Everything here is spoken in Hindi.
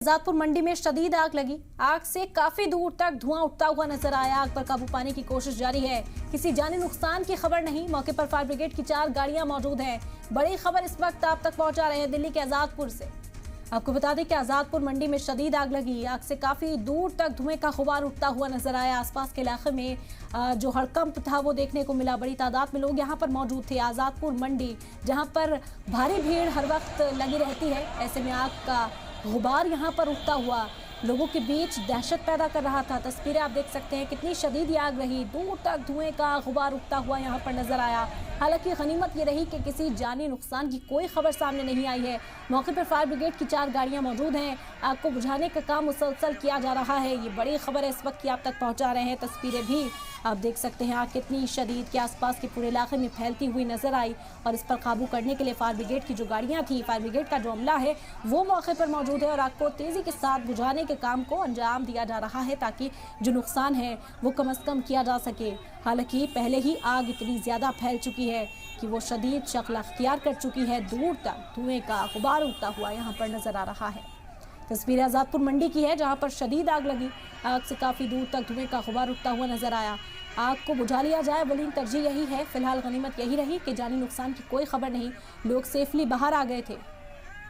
आजादपुर मंडी में शदीद आग लगी। आग से काफी दूर तक धुआं उठता हुआ नजर आया। आग पर काबू पाने की कोशिश जारी है। किसी जानी नुकसान की खबर नहीं। मौके पर फायर ब्रिगेड की 4 गाड़ियां मौजूद हैं। बड़ी खबर इस वक्त आप तक पहुंचा रहे हैं दिल्ली के आजादपुर से। आपको बता दें कि आजादपुर मंडी में शदीद आग लगी। आग से काफी दूर तक धुएं का गुबार उठता हुआ नजर आया। आसपास के इलाके में जो हड़कंप था वो देखने को मिला। बड़ी तादाद में लोग यहाँ पर मौजूद थे। आजादपुर मंडी जहाँ पर भारी भीड़ हर वक्त लगी रहती है, ऐसे में आग का गुबार यहाँ पर उठता हुआ लोगों के बीच दहशत पैदा कर रहा था। तस्वीरें आप देख सकते हैं कितनी शदीद आग रही। दूर तक धुएं का गुबार उठता हुआ यहाँ पर नजर आया। हालांकि गनीमत ये रही कि किसी जानी नुकसान की कोई खबर सामने नहीं आई है। मौके पर फायर ब्रिगेड की 4 गाड़ियां मौजूद हैं। आग को बुझाने का काम मुसलसल किया जा रहा है। ये बड़ी खबर है इस वक्त की आप तक पहुंचा रहे हैं। तस्वीरें भी आप देख सकते हैं आग कितनी शदीद के आसपास के पूरे इलाके में फैलती हुई नजर आई। और इस पर काबू करने के लिए फायर ब्रिगेड की जो गाड़ियां थी, फायर ब्रिगेड का जो अमला है वो मौके पर मौजूद है और आग को तेजी के साथ बुझाने के काम को अंजाम दिया जा रहा है ताकि जो नुकसान है वो कम से कम किया जा सके। हालांकि पहले ही आग इतनी ज्यादा फैल चुकी है कि वो शदीद शक्ल अख्तियार कर चुकी है। दूर तक धुएं का गुबार उठता हुआ यहाँ पर नजर आ रहा है। तस्वीर आजादपुर मंडी की है जहां पर शदीद आग लगी। आग से काफी दूर तक धुएं का गुबार उठता हुआ नजर आया। आग को बुझा लिया जाए वलीन तरजीह यही है। फिलहाल गनीमत यही रही कि जानी नुकसान की कोई खबर नहीं। लोग सेफली बाहर आ गए थे।